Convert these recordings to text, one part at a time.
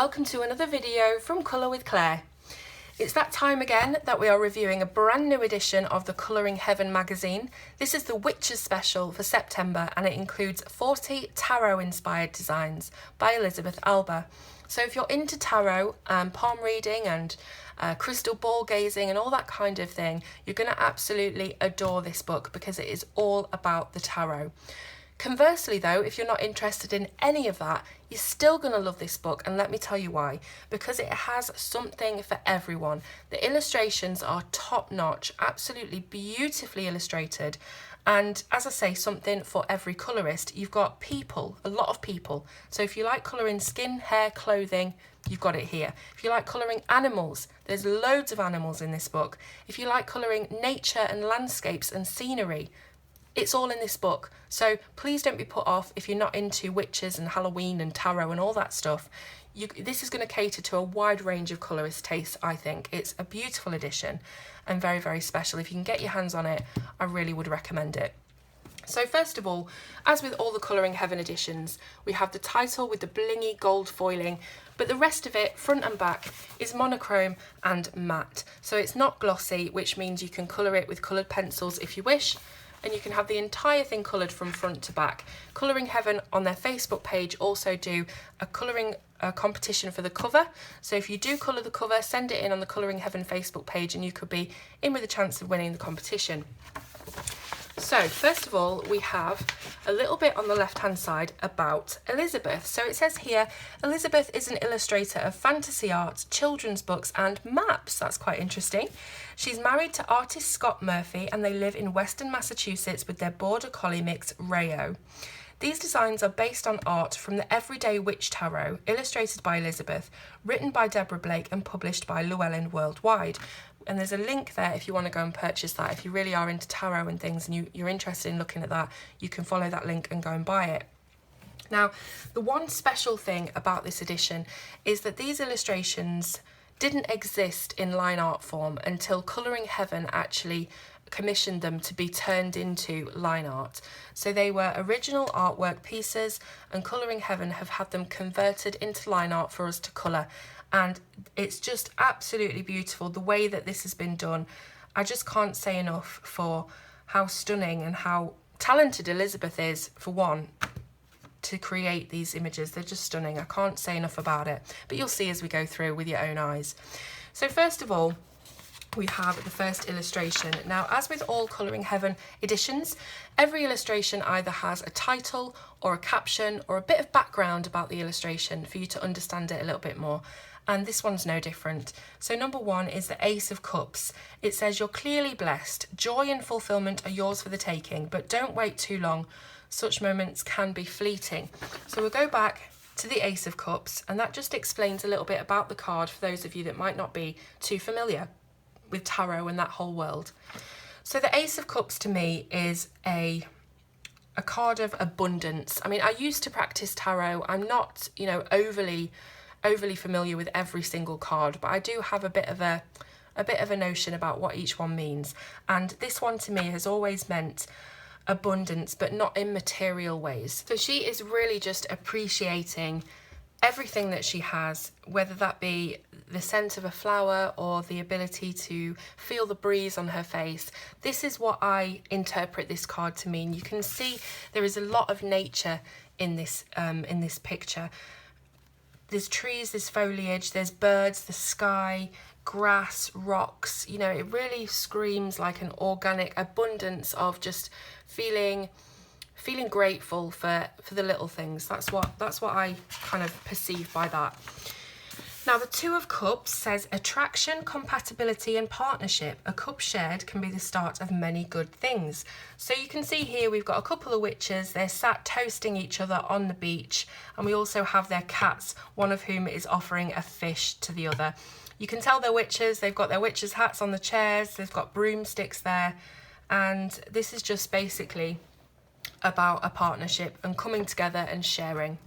welcome to another video from Colour with Claire. It's that time again that we are reviewing a brand new edition of the Colouring Heaven magazine. This is the Witches special for September and it includes 40 tarot inspired designs by Elizabeth Alba. So if you're into tarot, palm reading and crystal ball gazing and all that kind of thing, you're going to absolutely adore this book because it is all about the tarot. Conversely though, if you're not interested in any of that, you're still going to love this book, and let me tell you why. Because it has something for everyone. The illustrations are top notch, absolutely beautifully illustrated, and as I say, something for every colourist. You've got people, a lot of people. So if you like colouring skin, hair, clothing, you've got it here. If you like colouring animals, there's loads of animals in this book. If you like colouring nature and landscapes and scenery, it's all in this book. So please don't be put off if you're not into witches and Halloween and tarot and all that stuff. This is going to cater to a wide range of colourist tastes, I think. It's a beautiful edition and very, very special. If you can get your hands on it, I really would recommend it. So first of all, as with all the Colouring Heaven editions, we have the title with the blingy gold foiling, but the rest of it, front and back, is monochrome and matte. So it's not glossy, which means you can colour it with coloured pencils if you wish, and you can have the entire thing coloured from front to back. Colouring Heaven on their Facebook page also do a colouring competition for the cover. So if you do colour the cover, send it in on the Colouring Heaven Facebook page and you could be in with a chance of winning the competition. So first of all, we have a little bit on the left hand side about Elizabeth. So it says here, Elizabeth is an illustrator of fantasy art, children's books and maps. That's quite interesting. She's married to artist Scott Murphy and they live in Western Massachusetts with their border collie mix Rayo. These designs are based on art from the Everyday Witch Tarot, illustrated by Elizabeth, written by Deborah Blake and published by Llewellyn Worldwide. And there's a link there if you want to go and purchase that. If you really are into tarot and things and you're interested in looking at that, you can follow that link and go and buy it. Now, the one special thing about this edition is that these illustrations didn't exist in line art form until Colouring Heaven actually commissioned them to be turned into line art. So they were original artwork pieces and Colouring Heaven have had them converted into line art for us to colour. And it's just absolutely beautiful the way that this has been done. I just can't say enough for how stunning and how talented Elizabeth is, for one, to create these images. They're just stunning. I can't say enough about it, but you'll see as we go through with your own eyes. So first of all, we have the first illustration. Now, as with all Colouring Heaven editions, every illustration either has a title or a caption or a bit of background about the illustration for you to understand it a little bit more. And this one's no different. So number one is the Ace of Cups. It says, "You're clearly blessed. Joy and fulfillment are yours for the taking, but don't wait too long. Such moments can be fleeting." So we'll go back to the Ace of Cups, and that just explains a little bit about the card for those of you that might not be too familiar with tarot and that whole world. So the Ace of Cups to me is a card of abundance. I mean, I used to practice tarot. I'm not, overly familiar with every single card, but I do have a bit of a notion about what each one means. And this one to me has always meant abundance, but not in material ways. So she is really just appreciating everything that she has, whether that be the scent of a flower or the ability to feel the breeze on her face. This is what I interpret this card to mean. You can see there is a lot of nature in this picture. There's trees, there's foliage, there's birds, the sky, grass, rocks. It really screams like an organic abundance of just feeling grateful for the little things. That's what I kind of perceive by that. Now, the Two of Cups says attraction, compatibility and partnership. A cup shared can be the start of many good things. So you can see here we've got a couple of witches. They're sat toasting each other on the beach, and we also have their cats, one of whom is offering a fish to the other. You can tell they're witches. They've got their witches' hats on the chairs. They've got broomsticks there, and this is just basically about a partnership and coming together and sharing.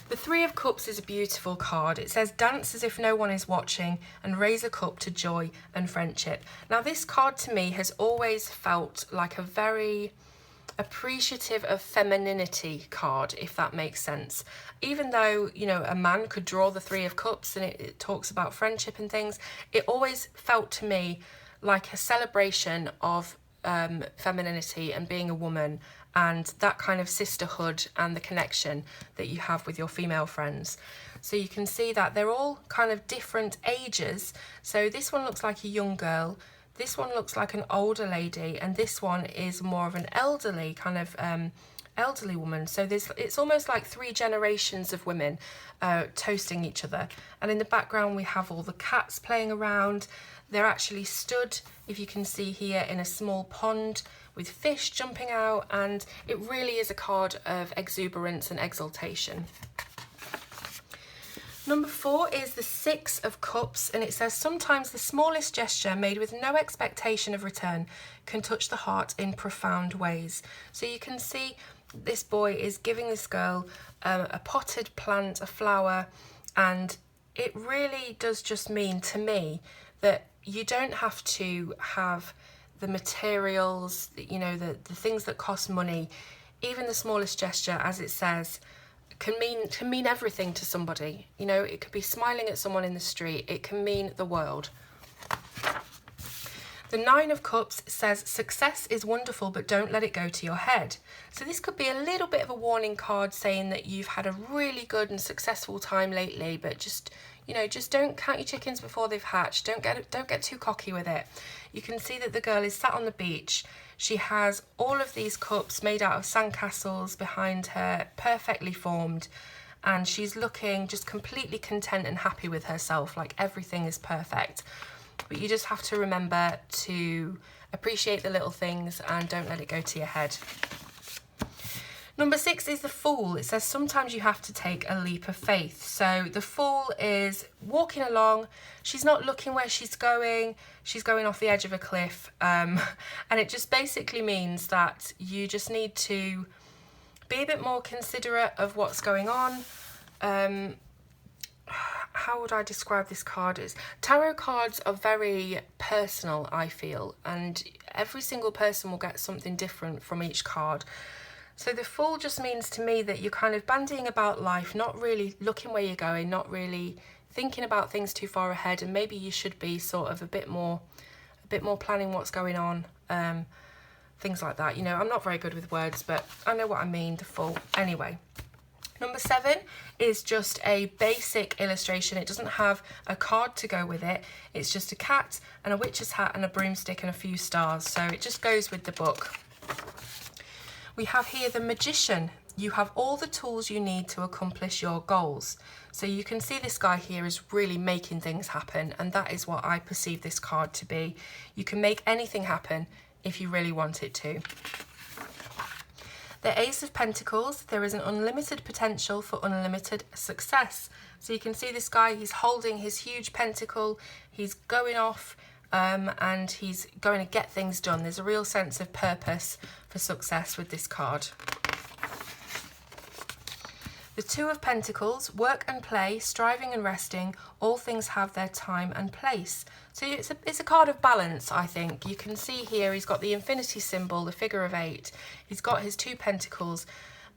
The Three of Cups is a beautiful card. It says, "Dance as if no one is watching and raise a cup to joy and friendship." Now, this card to me has always felt like a very appreciative of femininity card, if that makes sense. Even though, you know, a man could draw the Three of Cups and it talks about friendship and things, it always felt to me like a celebration of femininity and being a woman, and that kind of sisterhood and the connection that you have with your female friends. So you can see that they're all kind of different ages. So this one looks like a young girl, this one looks like an older lady, and this one is more of an elderly kind of elderly woman. So it's almost like 3 generations of women toasting each other. And in the background we have all the cats playing around. They're actually stood, if you can see here, in a small pond with fish jumping out, and it really is a card of exuberance and exaltation. Number 4 is the Six of Cups, and it says, sometimes the smallest gesture made with no expectation of return can touch the heart in profound ways. So you can see this boy is giving this girl a potted plant, a flower, and it really does just mean to me that you don't have to have the materials, you know, the things that cost money. Even the smallest gesture, as it says, can mean everything to somebody. You know, it could be smiling at someone in the street. It can mean the world. The Nine of Cups says, success is wonderful, but don't let it go to your head. So this could be a little bit of a warning card saying that you've had a really good and successful time lately, but just, you know, just don't count your chickens before they've hatched. Don't get too cocky with it. You can see that the girl is sat on the beach. She has all of these cups made out of sandcastles behind her, perfectly formed, and she's looking just completely content and happy with herself, like everything is perfect. But you just have to remember to appreciate the little things and don't let it go to your head. Number 6 is the Fool. It says sometimes you have to take a leap of faith. So the Fool is walking along. She's not looking where she's going. She's going off the edge of a cliff. And it just basically means that you just need to be a bit more considerate of what's going on. How would I describe this card? Tarot cards are very personal, I feel, and every single person will get something different from each card. So the Fool just means to me that you're kind of bandying about life, not really looking where you're going, not really thinking about things too far ahead, and maybe you should be sort of a bit more planning what's going on, things like that. You know, I'm not very good with words, but I know what I mean, the Fool. Anyway. Number 7 is just a basic illustration. It doesn't have a card to go with it. It's just a cat and a witch's hat and a broomstick and a few stars. So it just goes with the book. We have here the Magician. You have all the tools you need to accomplish your goals. So you can see this guy here is really making things happen, and that is what I perceive this card to be. You can make anything happen if you really want it to. The Ace of Pentacles, there is an unlimited potential for unlimited success. So you can see this guy, he's holding his huge pentacle, he's going off and he's going to get things done. There's a real sense of purpose for success with this card. The Two of Pentacles, work and play, striving and resting, all things have their time and place. So it's a card of balance, I think. You can see here he's got the infinity symbol, the figure of 8. He's got his 2 pentacles,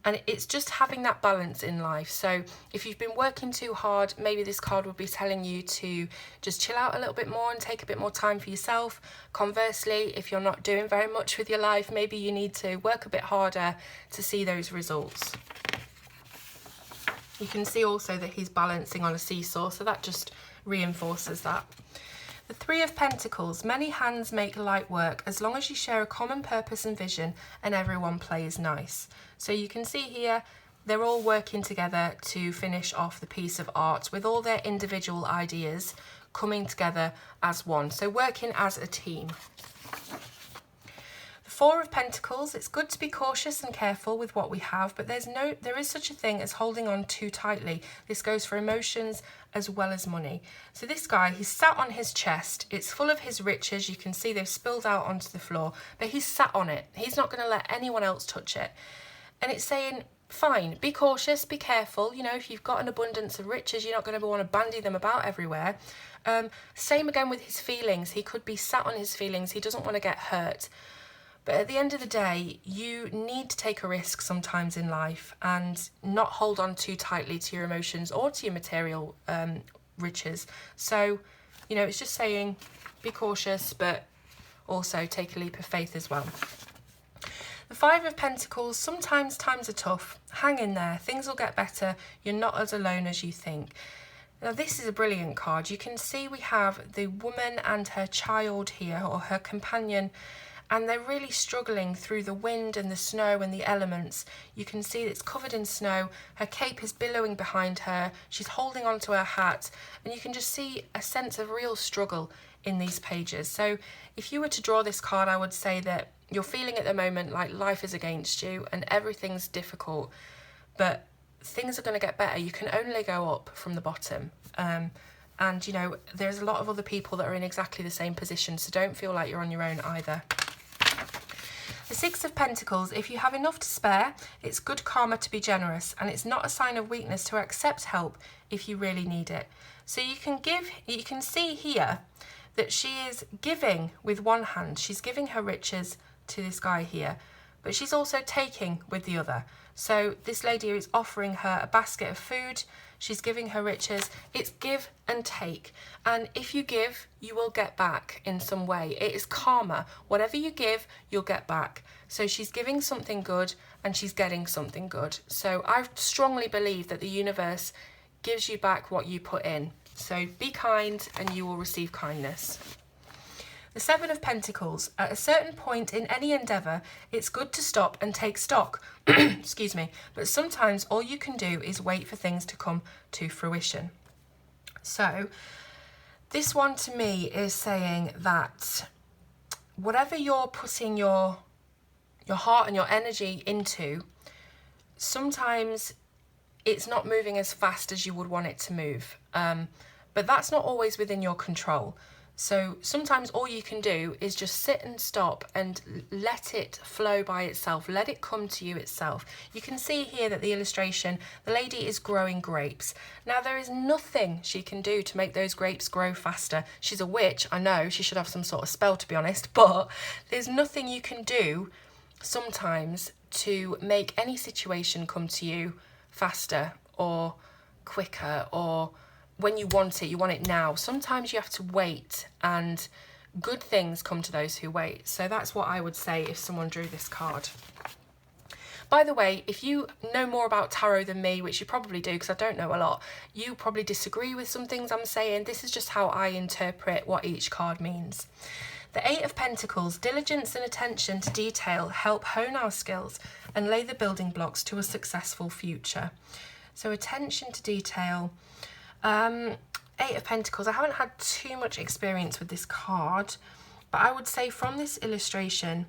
and it's just having that balance in life. So if you've been working too hard, maybe this card would be telling you to just chill out a little bit more and take a bit more time for yourself. Conversely, if you're not doing very much with your life, maybe you need to work a bit harder to see those results. You can see also that he's balancing on a seesaw, so that just reinforces that. The Three of Pentacles, many hands make light work as long as you share a common purpose and vision and everyone plays nice. So you can see here they're all working together to finish off the piece of art with all their individual ideas coming together as one. So working as a team. Four of Pentacles, it's good to be cautious and careful with what we have, but there is such a thing as holding on too tightly. This goes for emotions as well as money. So this guy, he's sat on his chest. It's full of his riches. You can see they've spilled out onto the floor, but he's sat on it. He's not going to let anyone else touch it. And it's saying, fine, be cautious, be careful. You know, if you've got an abundance of riches, you're not going to want to bandy them about everywhere. Same again with his feelings. He could be sat on his feelings. He doesn't want to get hurt. But at the end of the day, you need to take a risk sometimes in life and not hold on too tightly to your emotions or to your material riches. So, you know, it's just saying be cautious, but also take a leap of faith as well. The Five of Pentacles, sometimes times are tough. Hang in there, things will get better. You're not as alone as you think. Now this is a brilliant card. You can see we have the woman and her child here, or her companion, and they're really struggling through the wind and the snow and the elements. You can see it's covered in snow. Her cape is billowing behind her. She's holding onto her hat, and you can just see a sense of real struggle in these pages. So if you were to draw this card, I would say that you're feeling at the moment like life is against you and everything's difficult, but things are going to get better. You can only go up from the bottom. And, you know, there's a lot of other people that are in exactly the same position, so don't feel like you're on your own either. The Six of Pentacles, if you have enough to spare, it's good karma to be generous, and it's not a sign of weakness to accept help if you really need it. So you can see here that she is giving with one hand. She's giving her riches to this guy here, but she's also taking with the other. So this lady is offering her a basket of food. She's giving her riches. It's give and take. And if you give, you will get back in some way. It is karma. Whatever you give, you'll get back. So she's giving something good and she's getting something good. So I strongly believe that the universe gives you back what you put in. So be kind and you will receive kindness. The Seven of Pentacles. At a certain point in any endeavour, it's good to stop and take stock. Excuse me. But sometimes all you can do is wait for things to come to fruition. So this one to me is saying that whatever you're putting your heart and your energy into, sometimes it's not moving as fast as you would want it to move. But that's not always within your control. So sometimes all you can do is just sit and stop and let it flow by itself. Let it come to you itself. You can see here that the illustration, the lady is growing grapes. Now there is nothing she can do to make those grapes grow faster. She's a witch, I know, she should have some sort of spell to be honest, but there's nothing you can do sometimes to make any situation come to you faster or quicker, or when you want it now. Sometimes you have to wait, and good things come to those who wait. So that's what I would say if someone drew this card. By the way, if you know more about tarot than me, which you probably do because I don't know a lot, you probably disagree with some things I'm saying. This is just how I interpret what each card means. The Eight of Pentacles, diligence and attention to detail help hone our skills and lay the building blocks to a successful future. So attention to detail. Eight of Pentacles, I haven't had too much experience with this card, but I would say from this illustration,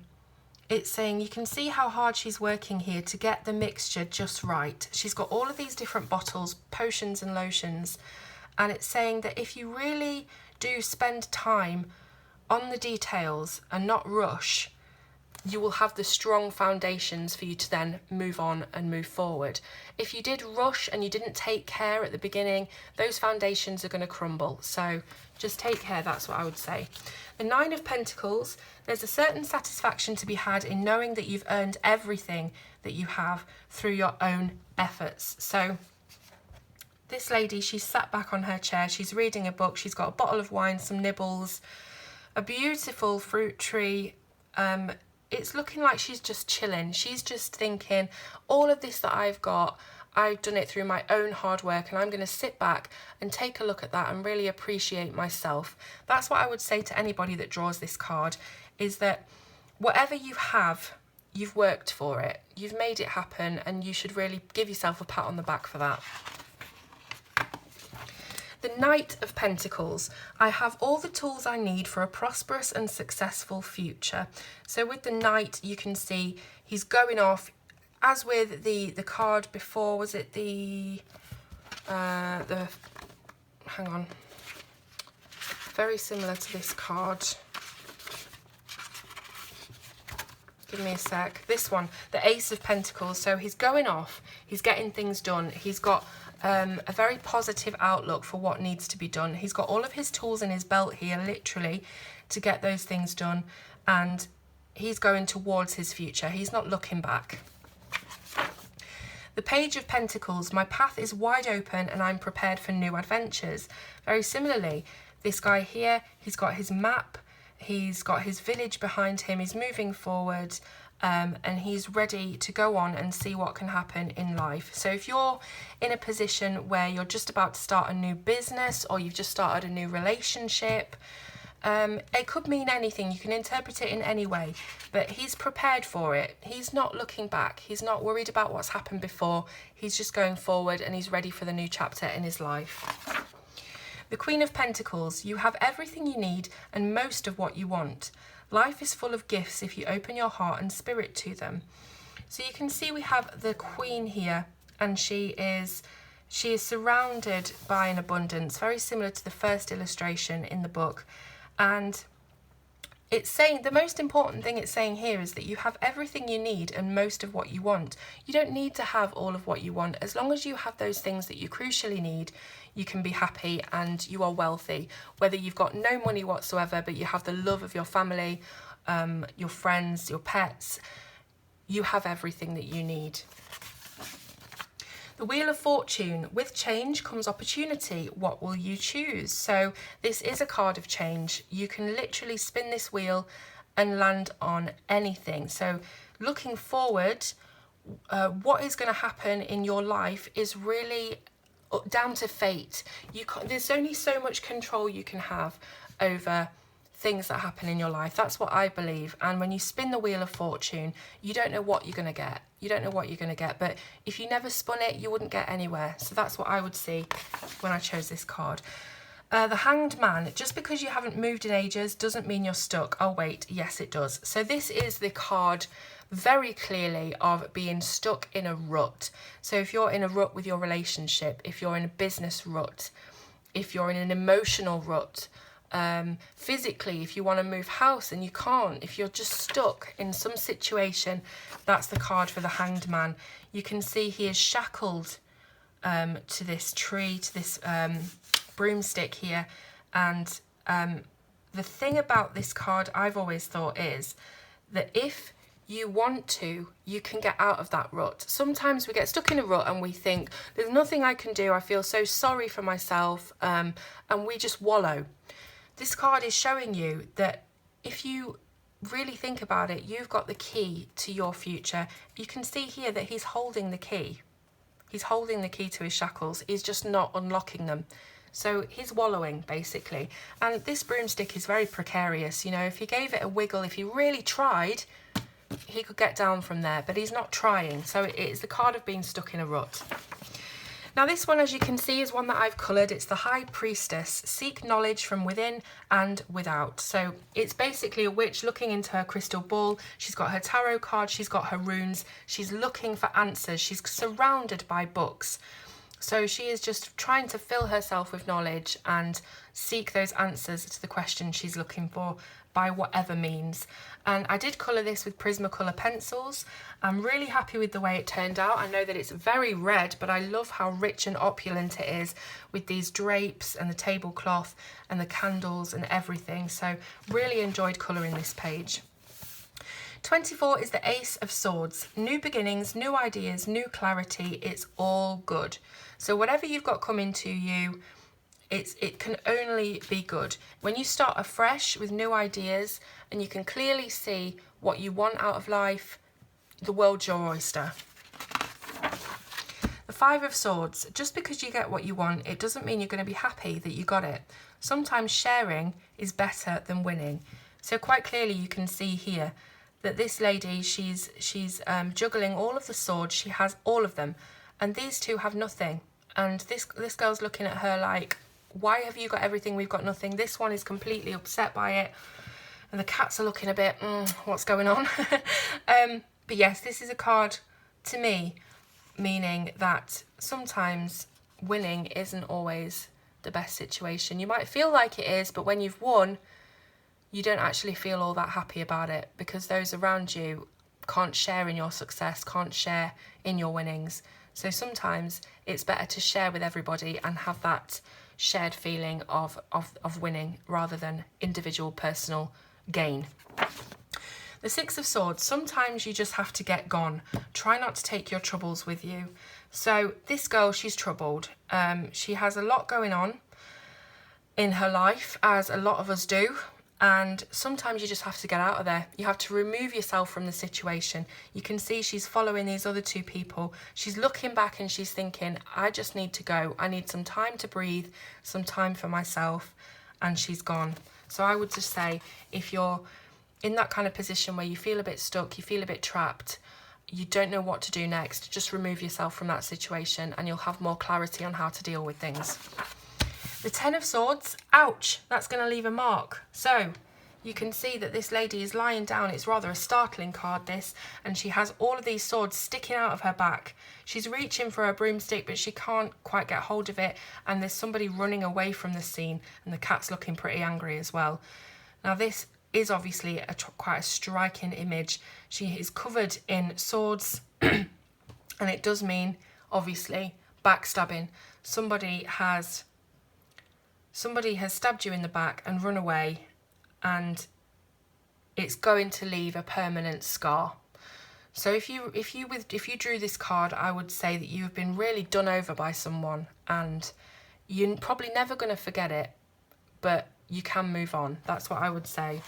it's saying you can see how hard she's working here to get the mixture just right. She's got all of these different bottles, potions and lotions, and it's saying that if you really do spend time on the details and not rush, you will have the strong foundations for you to then move on and move forward. If you did rush and you didn't take care at the beginning, those foundations are going to crumble. So just take care, that's what I would say. The Nine of Pentacles, there's a certain satisfaction to be had in knowing that you've earned everything that you have through your own efforts. So this lady, she's sat back on her chair, she's reading a book, she's got a bottle of wine, some nibbles, a beautiful fruit tree. It's looking like she's just chilling. She's just thinking, all of this that I've got, I've done it through my own hard work, and I'm going to sit back and take a look at that and really appreciate myself. That's what I would say to anybody that draws this card, is that whatever you have, you've worked for it. You've made it happen, and you should really give yourself a pat on the back for that. The Knight of Pentacles, I have all the tools I need for a prosperous and successful future. So with the Knight, you can see he's going off, as with the card before, was it hang on, very similar to this card. Give me a sec. This one, the Ace of Pentacles. So he's going off, he's getting things done, he's got a very positive outlook for what needs to be done. He's got all of his tools in his belt here, literally, to get those things done. And he's going towards his future. He's not looking back. The Page of Pentacles, my path is wide open and I'm prepared for new adventures. Very similarly, this guy here, he's got his map, he's got his village behind him, he's moving forward, and he's ready to go on and see what can happen in life. So if you're in a position where you're just about to start a new business or you've just started a new relationship, it could mean anything. You can interpret it in any way, but he's prepared for it. He's not looking back. He's not worried about what's happened before. He's just going forward and he's ready for the new chapter in his life. The Queen of Pentacles, you have everything you need and most of what you want. Life is full of gifts if you open your heart and spirit to them. So you can see we have the Queen here, and she is surrounded by an abundance, very similar to the first illustration in the book. And it's saying, the most important thing it's saying here is that you have everything you need and most of what you want. You don't need to have all of what you want. As long as you have those things that you crucially need, you can be happy and you are wealthy. Whether you've got no money whatsoever, but you have the love of your family, your friends, your pets, you have everything that you need. The Wheel of Fortune, with change comes opportunity. What will you choose? So this is a card of change. You can literally spin this wheel and land on anything. So looking forward, what is going to happen in your life is really down to fate. There's only so much control you can have over things that happen in your life. That's what I believe. And when you spin the Wheel of Fortune, you don't know what you're going to get. You don't know what you're going to get, but if you never spun it, you wouldn't get anywhere. So that's what I would see when I chose this card. The Hanged Man, just because you haven't moved in ages doesn't mean you're stuck. Oh wait, yes it does. So this is the card very clearly of being stuck in a rut. So if you're in a rut with your relationship, if you're in a business rut, if you're in an emotional rut, physically, if you want to move house and you can't, if you're just stuck in some situation, that's the card for the Hanged Man. You can see he is shackled to this tree, to this broomstick here. And the thing about this card I've always thought is that if you want to, you can get out of that rut. Sometimes we get stuck in a rut and we think, there's nothing I can do, I feel so sorry for myself, and we just wallow. This card is showing you that if you really think about it, you've got the key to your future. You can see here that he's holding the key. He's holding the key to his shackles. He's just not unlocking them. So he's wallowing, basically. And this broomstick is very precarious. You know, if he gave it a wiggle, if he really tried, he could get down from there. But he's not trying. So it's the card of being stuck in a rut. Now this one, as you can see, is one that I've coloured. It's the High Priestess. Seek knowledge from within and without. So it's basically a witch looking into her crystal ball. She's got her tarot card, she's got her runes. She's looking for answers. She's surrounded by books. So she is just trying to fill herself with knowledge and seek those answers to the questions she's looking for by whatever means. And I did colour this with Prismacolor pencils. I'm really happy with the way it turned out. I know that it's very red, but I love how rich and opulent it is with these drapes and the tablecloth and the candles and everything. So really enjoyed colouring this page. 24 is the Ace of Swords. New beginnings, new ideas, new clarity. It's all good. So whatever you've got coming to you, it can only be good. When you start afresh with new ideas and you can clearly see what you want out of life, the world's your oyster. The Five of Swords. Just because you get what you want, it doesn't mean you're going to be happy that you got it. Sometimes sharing is better than winning. So quite clearly you can see here that this lady, she's juggling all of the swords. She has all of them. And these two have nothing. And this girl's looking at her like, why have you got everything, we've got nothing? This one is completely upset by it. And the cats are looking a bit, what's going on? But yes, this is a card, to me, meaning that sometimes winning isn't always the best situation. You might feel like it is, but when you've won, you don't actually feel all that happy about it because those around you can't share in your success, can't share in your winnings. So sometimes it's better to share with everybody and have that shared feeling of winning rather than individual personal gain. The Six of Swords, sometimes you just have to get gone. Try not to take your troubles with you. So this girl, she's troubled. She has a lot going on in her life, as a lot of us do. And sometimes you just have to get out of there. You have to remove yourself from the situation. You can see she's following these other two people. She's looking back and she's thinking, I just need to go. I need some time to breathe, some time for myself. And she's gone. So I would just say, if you're in that kind of position where you feel a bit stuck, you feel a bit trapped, you don't know what to do next, just remove yourself from that situation and you'll have more clarity on how to deal with things. The Ten of Swords, ouch, that's going to leave a mark. So you can see that this lady is lying down. It's rather a startling card, this, and she has all of these swords sticking out of her back. She's reaching for her broomstick, but she can't quite get hold of it, and there's somebody running away from the scene, and the cat's looking pretty angry as well. Now this is obviously quite a striking image. She is covered in swords, and it does mean, obviously, backstabbing. Somebody has stabbed you in the back and run away, and it's going to leave a permanent scar. So if you drew this card, I would say that you have been really done over by someone, and you're probably never going to forget it, but you can move on. That's what I would say.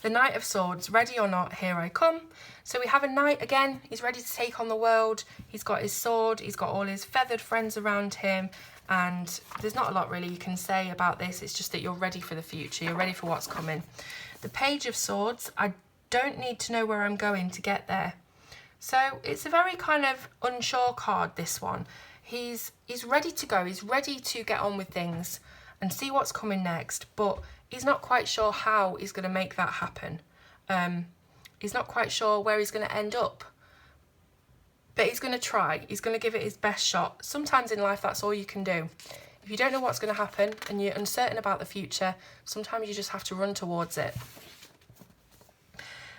The Knight of Swords, ready or not, here I come. So we have a knight again. He's ready to take on the world. He's got his sword. He's got all his feathered friends around him. And there's not a lot really you can say about this. It's just that you're ready for the future. You're ready for what's coming. The Page of Swords, I don't need to know where I'm going to get there. So it's a very kind of unsure card, this one. He's ready to go. He's ready to get on with things and see what's coming next. But he's not quite sure how he's going to make that happen. He's not quite sure where he's going to end up. But he's going to try. He's going to give it his best shot. Sometimes in life, that's all you can do. If you don't know what's going to happen and you're uncertain about the future, sometimes you just have to run towards it.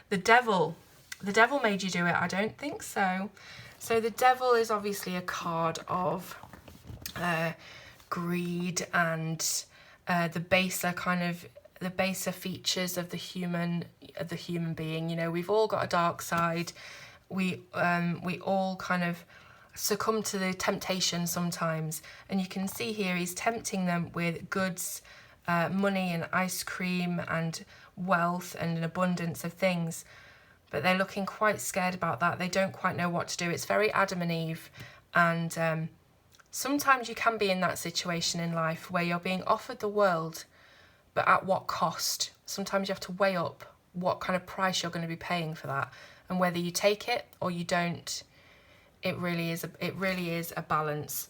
The Devil. The Devil made you do it? I don't think so. So the Devil is obviously a card of greed and the baser features of the human being. You know, we've all got a dark side. We all kind of succumb to the temptation sometimes, and you can see here he's tempting them with goods, money and ice cream and wealth and an abundance of things, but they're looking quite scared about that. They don't quite know what to do. It's very Adam and Eve, and sometimes you can be in that situation in life where you're being offered the world, but at what cost? Sometimes you have to weigh up what kind of price you're going to be paying for that. And whether you take it or you don't, it really is a balance.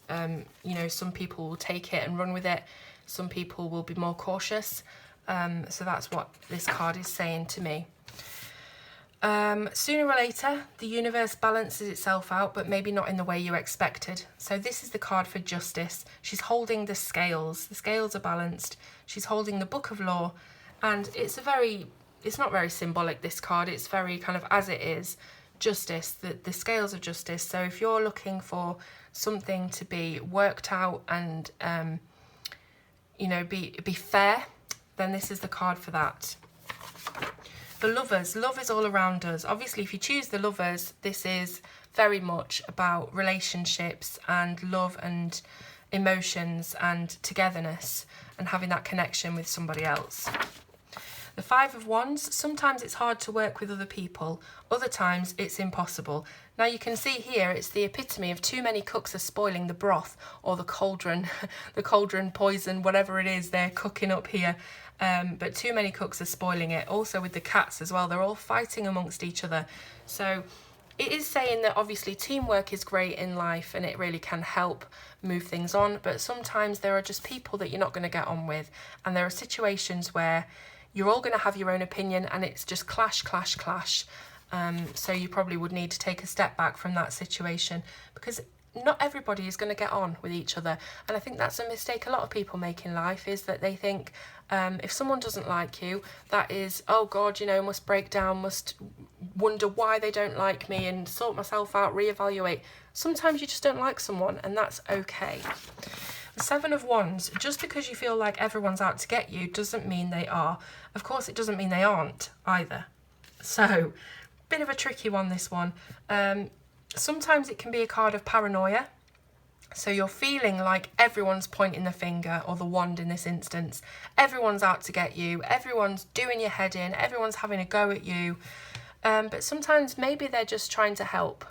You know, some people will take it and run with it. Some people will be more cautious. So that's what this card is saying to me. Sooner or later, the universe balances itself out, but maybe not in the way you expected. So this is the card for justice. She's holding the scales. The scales are balanced. She's holding the Book of Law, and it's not very symbolic, this card. It's very kind of as it is, justice, the scales of justice. So if you're looking for something to be worked out and, you know, be fair, then this is the card for that. The Lovers. Love is all around us. Obviously, if you choose the Lovers, this is very much about relationships and love and emotions and togetherness and having that connection with somebody else. The Five of Wands, sometimes it's hard to work with other people, other times it's impossible. Now you can see here it's the epitome of too many cooks are spoiling the broth or the cauldron, the cauldron poison, whatever it is they're cooking up here. But too many cooks are spoiling it. Also with the cats as well, they're all fighting amongst each other. So it is saying that obviously teamwork is great in life and it really can help move things on, but sometimes there are just people that you're not going to get on with, and there are situations where you're all going to have your own opinion and it's just clash. So you probably would need to take a step back from that situation, because not everybody is going to get on with each other. And I think that's a mistake a lot of people make in life, is that they think if someone doesn't like you, that is, oh God, you know, must break down, must wonder why they don't like me and sort myself out, reevaluate. Sometimes you just don't like someone, and that's okay. The Seven of Wands, just because you feel like everyone's out to get you doesn't mean they are. Of course, it doesn't mean they aren't either. So, bit of a tricky one, this one. Sometimes it can be a card of paranoia. So you're feeling like everyone's pointing the finger, or the wand in this instance. Everyone's out to get you. Everyone's doing your head in. Everyone's having a go at you. But sometimes maybe they're just trying to help.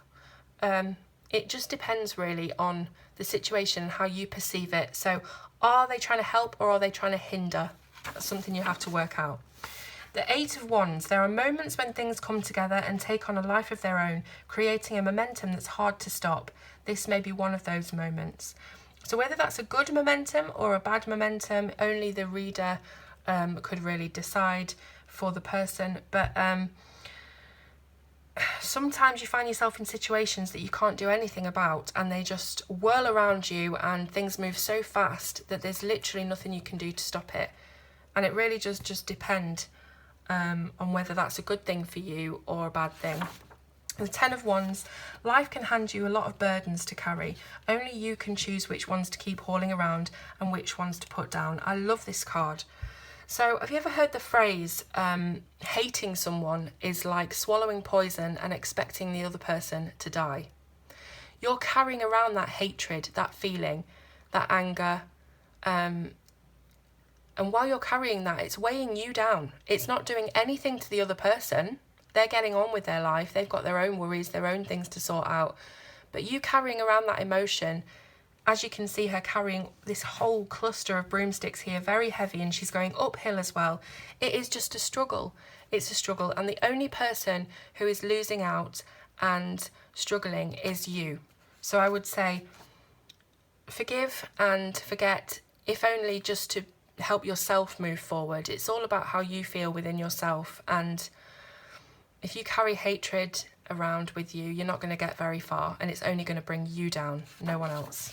It just depends really on the situation and how you perceive it. So are they trying to help, or are they trying to hinder? That's something you have to work out. The Eight of Wands. There are moments when things come together and take on a life of their own, creating a momentum that's hard to stop. This may be one of those moments. So whether that's a good momentum or a bad momentum, only the reader could really decide for the person. But sometimes you find yourself in situations that you can't do anything about, and they just whirl around you, and things move so fast that there's literally nothing you can do to stop it. And it really does just depend on whether that's a good thing for you or a bad thing. The Ten of Wands. Life can hand you a lot of burdens to carry. Only you can choose which ones to keep hauling around and which ones to put down. I love this card. So have you ever heard the phrase, hating someone is like swallowing poison and expecting the other person to die? You're carrying around that hatred, that feeling, that anger, and while you're carrying that, it's weighing you down. It's not doing anything to the other person. They're getting on with their life. They've got their own worries, their own things to sort out. But you carrying around that emotion, as you can see her carrying this whole cluster of broomsticks here, very heavy, and she's going uphill as well. It is just a struggle. It's a struggle. And the only person who is losing out and struggling is you. So I would say forgive and forget, if only just to help yourself move forward. It's all about how you feel within yourself, and if you carry hatred around with you, you're not going to get very far, and it's only going to bring you down, no one else.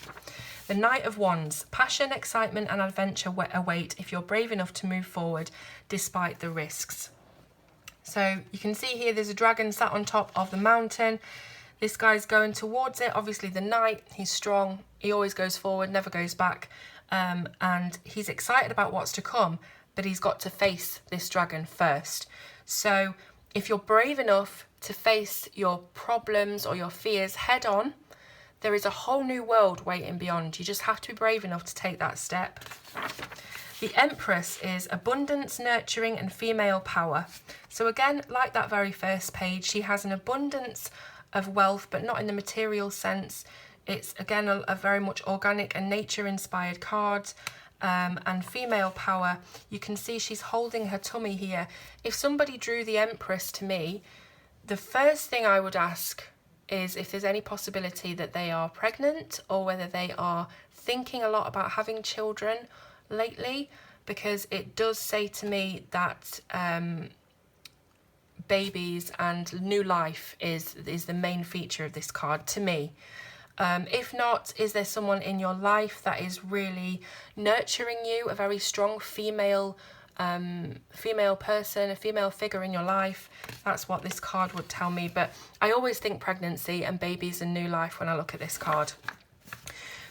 The Knight of Wands. Passion, excitement and adventure await if you're brave enough to move forward despite the risks. So you can see here there's a dragon sat on top of the mountain. This guy's going towards it. Obviously the knight, he's strong, he always goes forward, never goes back. And he's excited about what's to come, but he's got to face this dragon first. So if you're brave enough to face your problems or your fears head on, there is a whole new world waiting beyond. You just have to be brave enough to take that step. The Empress is abundance, nurturing and female power. So again, like that very first page, she has an abundance of wealth, but not in the material sense. It's again a very much organic and nature inspired card. And female power, you can see she's holding her tummy here. If somebody drew the Empress to me, the first thing I would ask is if there's any possibility that they are pregnant, or whether they are thinking a lot about having children lately, because it does say to me that babies and new life is the main feature of this card to me. If not, is there someone in your life that is really nurturing you, a very strong female person, a female figure in your life? That's what this card would tell me. But I always think pregnancy and babies and new life when I look at this card.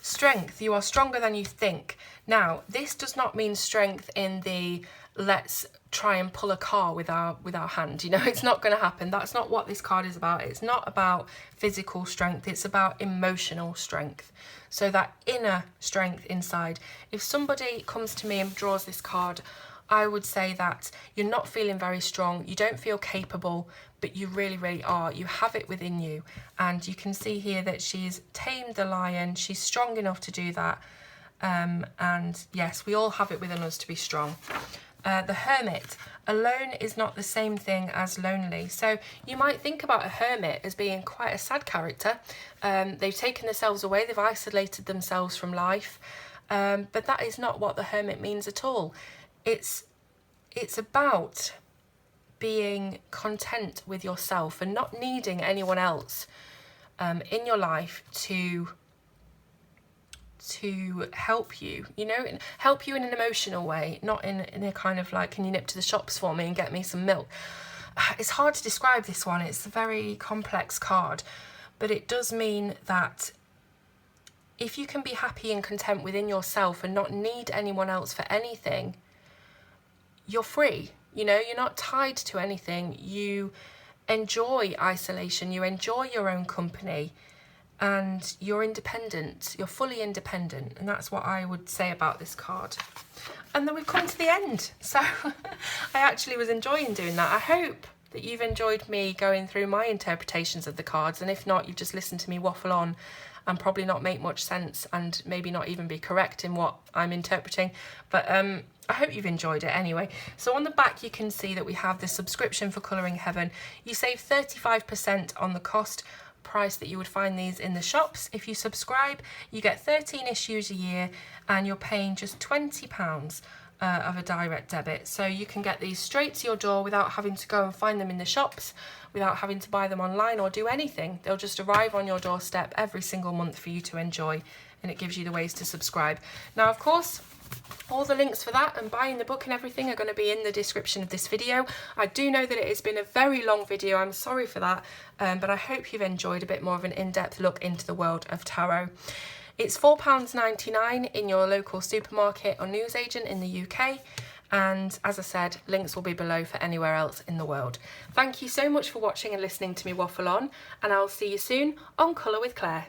Strength. You are stronger than you think. Now, this does not mean strength in the let's try and pull a car with our hand. You know, it's not going to happen. That's not what this card is about. It's not about physical strength. It's about emotional strength. So that inner strength inside. If somebody comes to me and draws this card, I would say that you're not feeling very strong. You don't feel capable, but you really, really are. You have it within you. And you can see here that she's tamed the lion. She's strong enough to do that. And yes, we all have it within us to be strong. The Hermit. Alone is not the same thing as lonely. So you might think about a hermit as being quite a sad character. They've taken themselves away. They've isolated themselves from life. But that is not what the hermit means at all. It's about being content with yourself and not needing anyone else in your life to help you, you know, and help you in an emotional way, not in a kind of like, can you nip to the shops for me and get me some milk? It's hard to describe this one. It's a very complex card, but it does mean that if you can be happy and content within yourself and not need anyone else for anything, you're free. You know, you're not tied to anything. You enjoy isolation, you enjoy your own company, and you're independent. You're fully independent, and that's what I would say about this card. And then we've come to the end. So I actually was enjoying doing that. I hope that you've enjoyed me going through my interpretations of the cards, and if not, you've just listened to me waffle on and probably not make much sense and maybe not even be correct in what I'm interpreting. But I hope you've enjoyed it anyway. So on the back you can see that we have the subscription for Colouring Heaven. You save 35% on the cost price that you would find these in the shops. If you subscribe, you get 13 issues a year and you're paying just £20 of a direct debit. So you can get these straight to your door without having to go and find them in the shops, without having to buy them online or do anything. They'll just arrive on your doorstep every single month for you to enjoy, and it gives you the ways to subscribe. Now, of course, all the links for that and buying the book and everything are going to be in the description of this video. I do know that it has been a very long video, I'm sorry for that, but I hope you've enjoyed a bit more of an in-depth look into the world of tarot. It's £4.99 in your local supermarket or newsagent in the UK, and as I said, links will be below for anywhere else in the world. Thank you so much for watching and listening to me waffle on, and I'll see you soon on Colour with Claire.